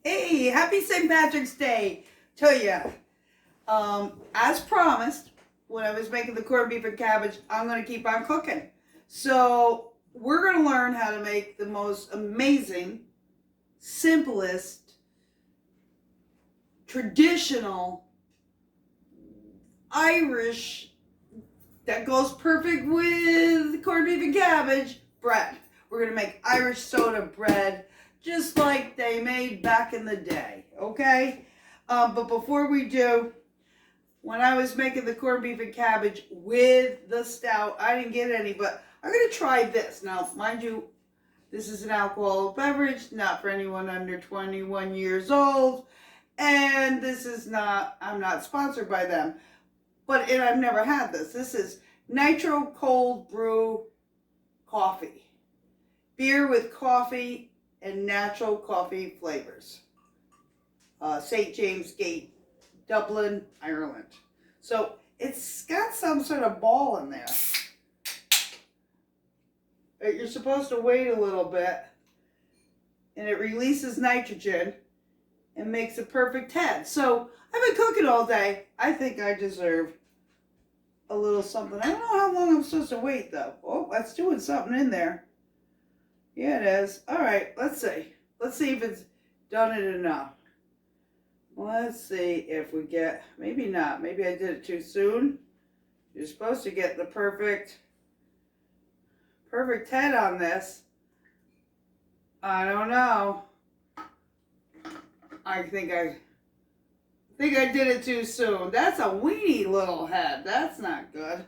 Hey, happy St. Patrick's Day to you. As promised, when I was making the corned beef and cabbage, I'm going to keep on cooking. So we're going to learn how to make the most amazing, simplest, traditional Irish that goes perfect with corned beef and cabbage bread. We're going to make Irish soda bread just like they made back in the day, okay? But before we do, when I was making the corned beef and cabbage with the stout, I didn't get any, but I'm going to try this. Now, mind you, this is an alcoholic beverage, not for anyone under 21 years old, and this is not, I'm not sponsored by them, but I've never had this. This is nitro cold brew coffee. Beer with coffee and natural coffee flavors. St. James Gate, Dublin, Ireland. So it's got some sort of ball in there. You're supposed to wait a little bit, and it releases nitrogen and makes a perfect head. So I've been cooking all day. I think I deserve a little something. I don't know how long I'm supposed to wait though. Oh, that's doing something in there. Yeah, it is. All right, let's see. Let's see if it's done it enough. Let's see if we get, maybe not. Maybe I did it too soon. You're supposed to get the perfect head on this. I don't know. I think I did it too soon. That's a weeny little head. That's not good.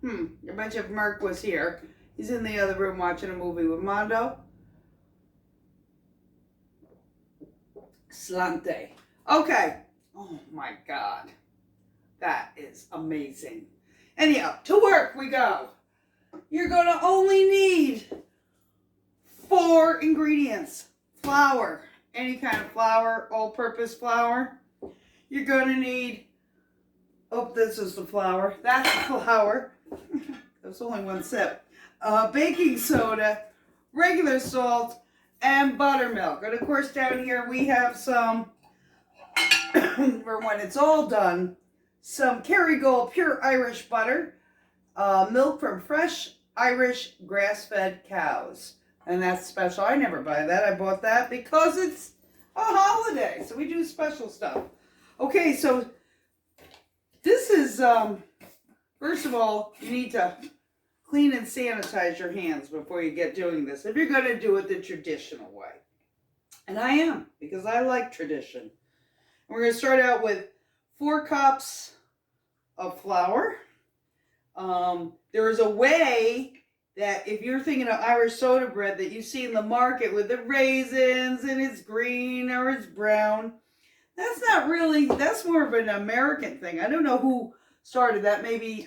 I bet you if Mark was here. He's in the other room watching a movie with Mondo. Slante. Okay. Oh my God. That is amazing. Anyhow, to work we go. You're going to only need 4 ingredients. Flour. Any kind of flour. All-purpose flour. You're going to need... Oh, this is the flour. That's the flour. There's only one sip. Baking soda, regular salt, and buttermilk. And of course down here we have some, for when it's all done, some Kerrygold pure Irish butter, milk from fresh Irish grass-fed cows. And that's special. I never buy that. I bought that because it's a holiday. So we do special stuff. Okay, so this is, first of all, you need to clean and sanitize your hands before you get doing this, if you're going to do it the traditional way. And I am, because I like tradition. And we're going to start out with 4 cups of flour. There is a way that if you're thinking of Irish soda bread that you see in the market with the raisins and it's green or it's brown, that's not really, that's more of an American thing. I don't know who started that. Maybe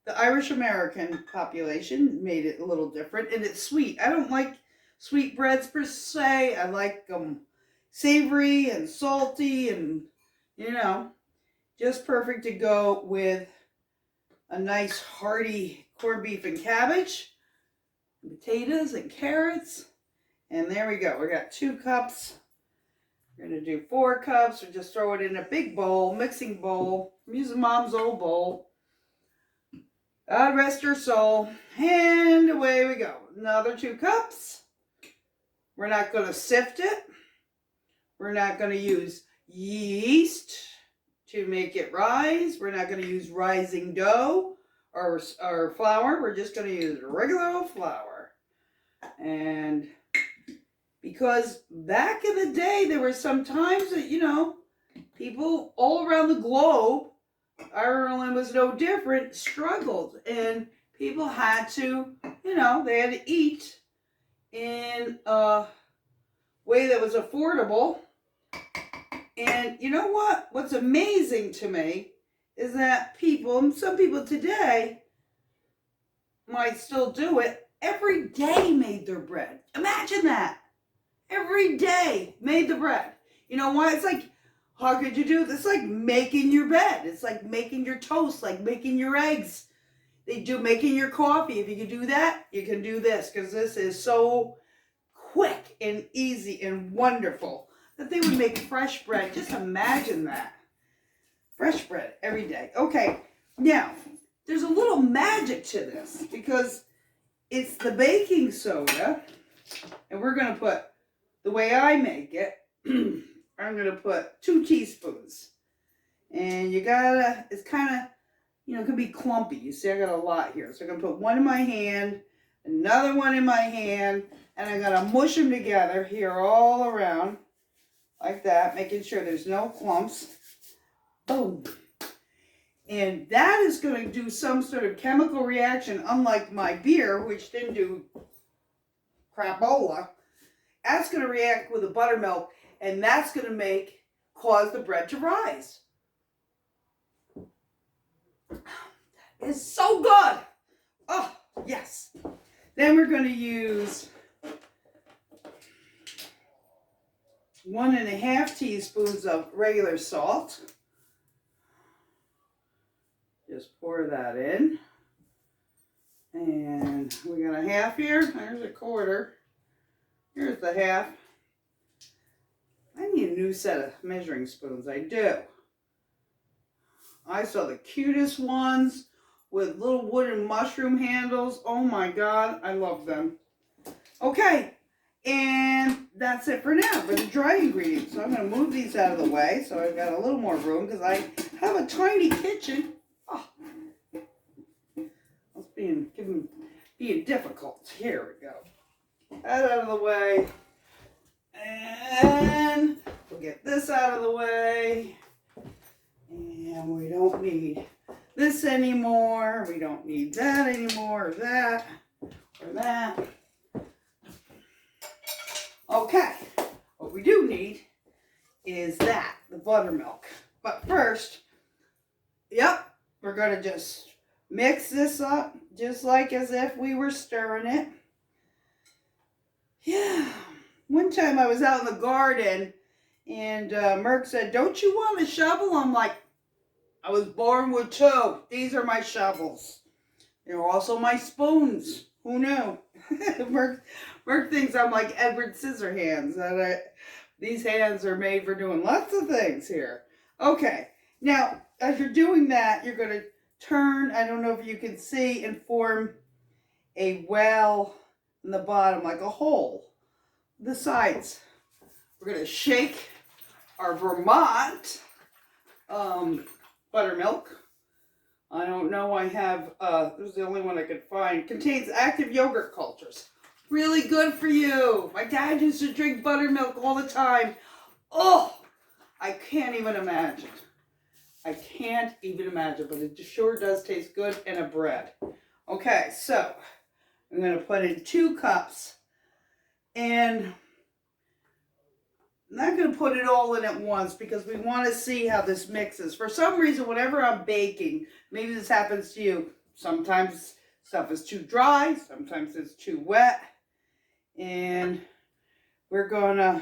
the Irish American population made it a little different, and it's sweet. I don't like sweet breads per se. I like them savory and salty and, you know, just perfect to go with a nice hearty corned beef and cabbage, potatoes and carrots. And there we go. We got 2 cups. We're going to do 4 cups, or just throw it in a big bowl, mixing bowl. I'm using Mom's old bowl. God rest her soul. And away we go. Another 2 cups. We're not going to sift it. We're not going to use yeast to make it rise. We're not going to use rising dough or flour. We're just going to use regular old flour. And because back in the day, there were some times that, you know, people all around the globe, Ireland was no different, struggled. And people had to, you know, they had to eat in a way that was affordable. And you know what? What's amazing to me is that people, and some people today might still do it, every day made their bread. Imagine that. Every day made the bread. You know why? It's like, how could you do this? It's like making your bed. It's like making your toast, like making your eggs. They do making your coffee. If you can do that, you can do this, because this is so quick and easy and wonderful. that they would make fresh bread. Just imagine that. Fresh bread every day. Okay, now, there's a little magic to this because it's the baking soda, and we're going to put, the way I make it, I'm going to put 2 teaspoons. And you gotta, it's kind of, you know, it can be clumpy. You see, I got a lot here. So I'm going to put one in my hand, another one in my hand, and I'm going to mush them together here all around, like that, making sure there's no clumps. Boom. And that is going to do some sort of chemical reaction, unlike my beer, which didn't do crapola. That's going to react with the buttermilk, and that's going to cause the bread to rise. That is so good. Oh, yes. Then we're going to use 1.5 teaspoons of regular salt. Just pour that in. And we got a half here. There's a quarter. Here's the half. I need a new set of measuring spoons. I do. I saw the cutest ones with little wooden mushroom handles. Oh my God, I love them. Okay, and that's it for now for the dry ingredients. So I'm going to move these out of the way so I've got a little more room because I have a tiny kitchen. Oh, it's being difficult. Here we go. That out of the way. And we'll get this out of the way. And we don't need this anymore. We don't need that anymore, or that, or that. Okay, what we do need is that, the buttermilk. But first, yep, we're going to just mix this up, just like as if we were stirring it. Yeah, one time I was out in the garden, and Merck said, "Don't you want a shovel?" I'm like, I was born with 2. These are my shovels. They're also my spoons. Who knew? Merck thinks I'm like Edward Scissorhands. These hands are made for doing lots of things here. Okay. Now, as you're doing that, you're going to turn, I don't know if you can see, and form a well in the bottom, like a hole. The sides. We're going to shake our Vermont buttermilk. I don't know, I have, this is the only one I could find. Contains active yogurt cultures. Really good for you. My dad used to drink buttermilk all the time. Oh, I can't even imagine. I can't even imagine, but it sure does taste good in a bread. Okay, so I'm going to put in 2 cups, and I'm not going to put it all in at once because we want to see how this mixes. For some reason, whenever I'm baking, maybe this happens to you, sometimes stuff is too dry, sometimes it's too wet, and we're going to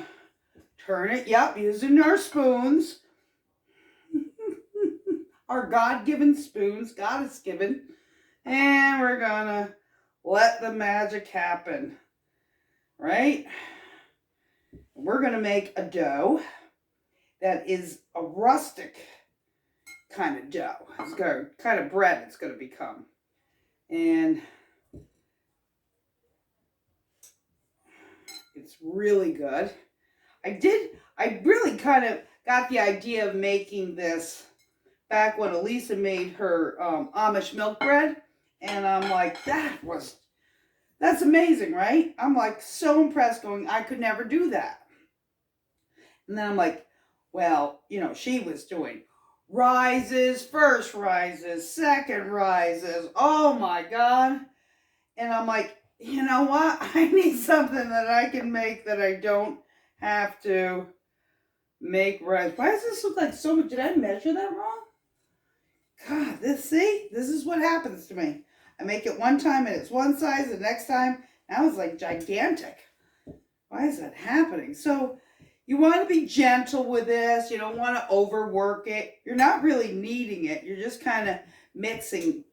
turn it, yep, using our spoons, our God-given spoons, God is given, and we're going to let the magic happen, right? We're going to make a dough that is a rustic kind of dough. It's going to, kind of bread it's going to become. And it's really good. I really kind of got the idea of making this back when Elisa made her Amish milk bread. And I'm like, that's amazing, right? I'm like so impressed going, I could never do that. And then I'm like, well, you know, she was doing rises, first rises, second rises. Oh my God. And I'm like, you know what? I need something that I can make that I don't have to make rise. Why does this look like so much? Did I measure that wrong? God, this is what happens to me. I make it one time and it's one size, the next time, now it's like gigantic. Why is that happening? So, you want to be gentle with this. You don't want to overwork it. You're not really kneading it. You're just kind of mixing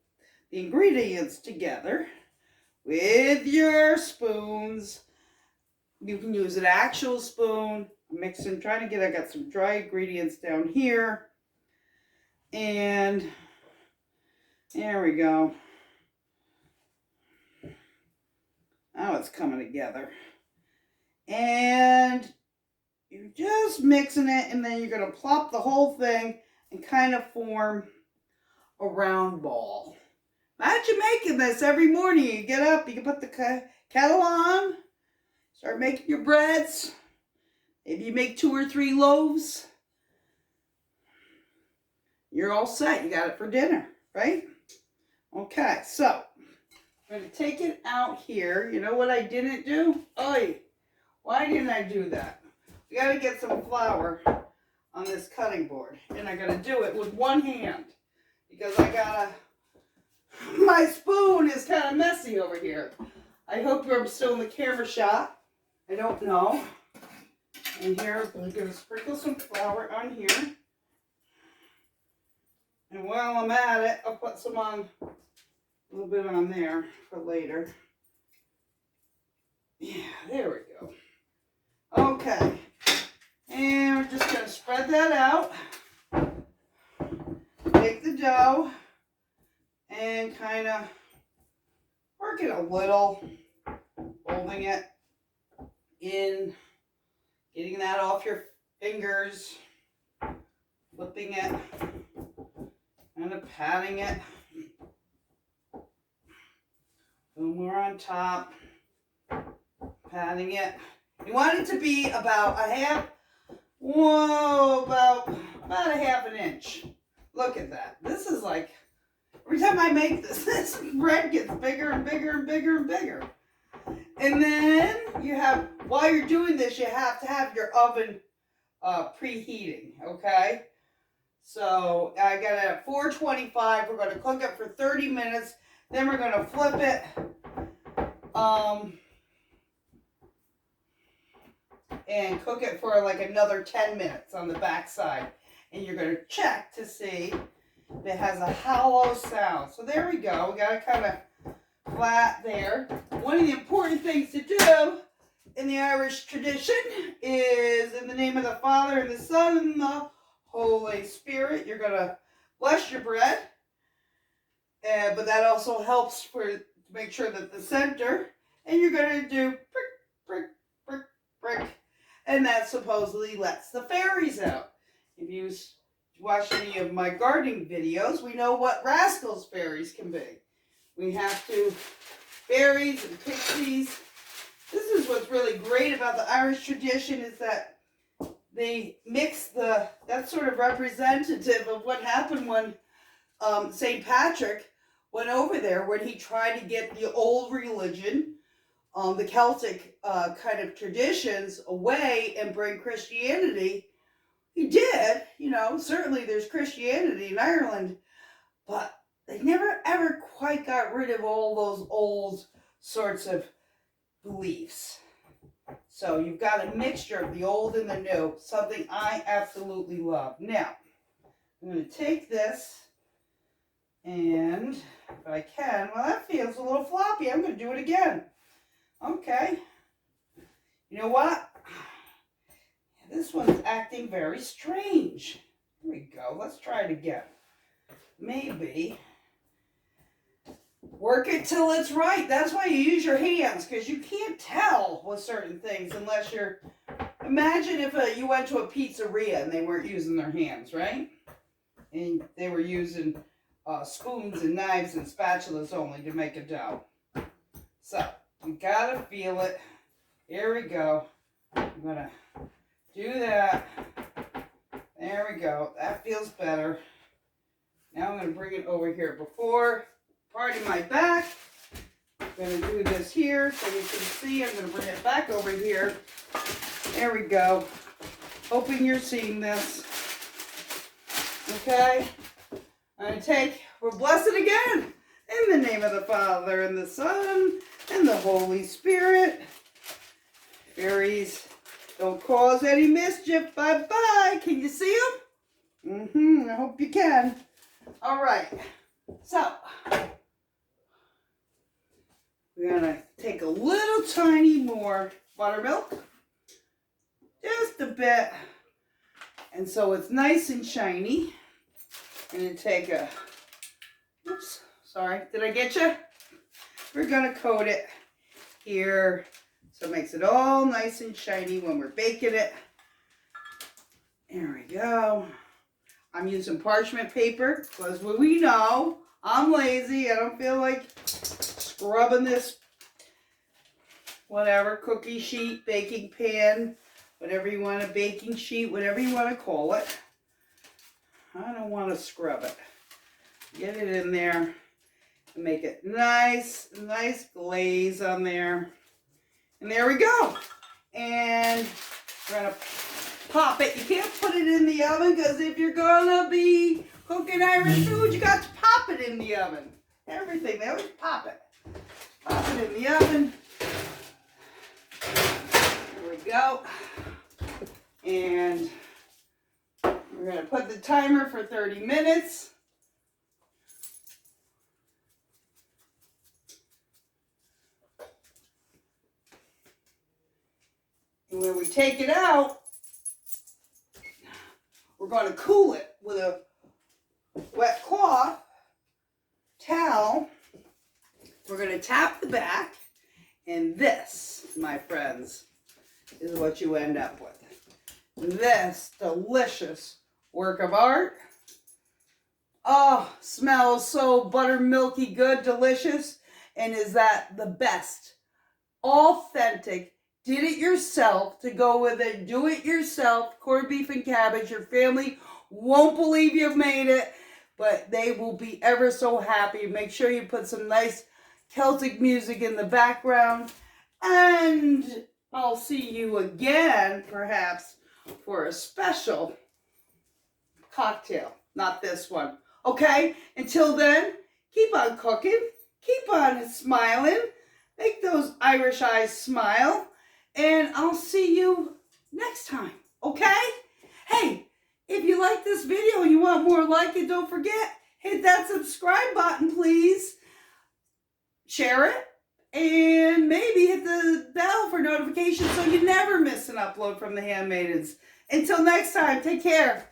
the ingredients together with your spoons. You can use an actual spoon. I'm mixing, trying to get, I got some dry ingredients down here. And there we go. Now it's coming together. And you're just mixing it, and then you're going to plop the whole thing and kind of form a round ball. Imagine making this every morning. You get up, you can put the kettle on, start making your breads. Maybe you make 2 or 3 loaves. You're all set. You got it for dinner, right? Okay, so I'm going to take it out here. You know what I didn't do? Oy, why didn't I do that? We got to get some flour on this cutting board. And I got to do it with one hand. Because my spoon is kind of messy over here. I hope I'm still in the camera shot. I don't know. And here, I'm going to sprinkle some flour on here. And while I'm at it, I'll put some on, a little bit on there for later. Yeah, there we go. Okay. And we're just going to spread that out. Take the dough and kind of work it a little, holding it in, getting that off your fingers, flipping it, kind of patting it. A little more on top, patting it. You want it to be about a half an inch. Look at that. This is like, every time I make this, this bread gets bigger and bigger and bigger and bigger. And then you have, while you're doing this, you have to have your oven preheating, okay? So I got it at 425. We're going to cook it for 30 minutes. Then we're going to flip it. And cook it for like another 10 minutes on the back side. And you're going to check to see if it has a hollow sound. So there we go. We got it kind of flat there. One of the important things to do in the Irish tradition is in the name of the Father and the Son and the Holy Spirit. You're going to bless your bread. But that also helps to make sure that the center. And you're going to do prick, prick, prick, prick. And that supposedly lets the fairies out. If you watch any of my gardening videos, we know what rascals fairies can be. We have to, fairies and pixies. This is what's really great about the Irish tradition is that they mix that's sort of representative of what happened when St. Patrick went over there when he tried to get the old religion, the Celtic kind of traditions away and bring Christianity. He did, you know, certainly there's Christianity in Ireland, but they never ever quite got rid of all those old sorts of beliefs. So you've got a mixture of the old and the new, something I absolutely love. Now, I'm going to take this and if I can, well that feels a little floppy, I'm going to do it again. Okay. You know what? This one's acting very strange. Here we go. Let's try it again. Maybe work it till it's right. That's why you use your hands, because you can't tell with certain things unless you're... Imagine if you went to a pizzeria and they weren't using their hands, right? And they were using spoons and knives and spatulas only to make a dough. So, you gotta feel it. Here we go. I'm gonna do that. There we go. That feels better. Now I'm going to bring it over here. Before parting my back, I'm going to do this here so you can see. I'm going to bring it back over here. There we go. Hoping you're seeing this. Okay. I'm going to take, we'll bless it again. In the name of the Father and the Son and the Holy Spirit. Fairies, don't cause any mischief. Bye-bye. Can you see them? I hope you can. All right. So, we're going to take a little tiny more buttermilk. just a bit. And so it's nice and shiny. And then take a, oops, sorry, did I get you? We're gonna coat it here so it makes it all nice and shiny when we're baking it. There we go. I'm using parchment paper because we know I'm lazy. I don't feel like scrubbing this, whatever, cookie sheet, baking pan, whatever you want, a baking sheet, whatever you want to call it. I don't want to scrub it. Get it in there and make it nice glaze on there. And there we go. And we're going to pop it. You can't put it in the oven because if you're going to be cooking Irish food, you got to pop it in the oven. Everything, they always pop it. Pop it in the oven. There we go. And we're going to put the timer for 30 minutes. And when we take it out, we're going to cool it with a wet cloth, towel. We're going to tap the back. And this, my friends, is what you end up with. This delicious work of art. Oh, smells so buttermilky good, delicious. And is that the best, authentic, did it yourself to go with it, do it yourself, corned beef and cabbage. Your family won't believe you've made it, but they will be ever so happy. Make sure you put some nice Celtic music in the background. And I'll see you again, perhaps, for a special cocktail. Not this one. Okay? Until then, keep on cooking. Keep on smiling. Make those Irish eyes smile. And I'll see you next time. Okay? Hey, if you like this video and you want more like it, don't forget, hit that subscribe button, please. Share it. And maybe hit the bell for notifications so you never miss an upload from the Handmaidens. Until next time, take care.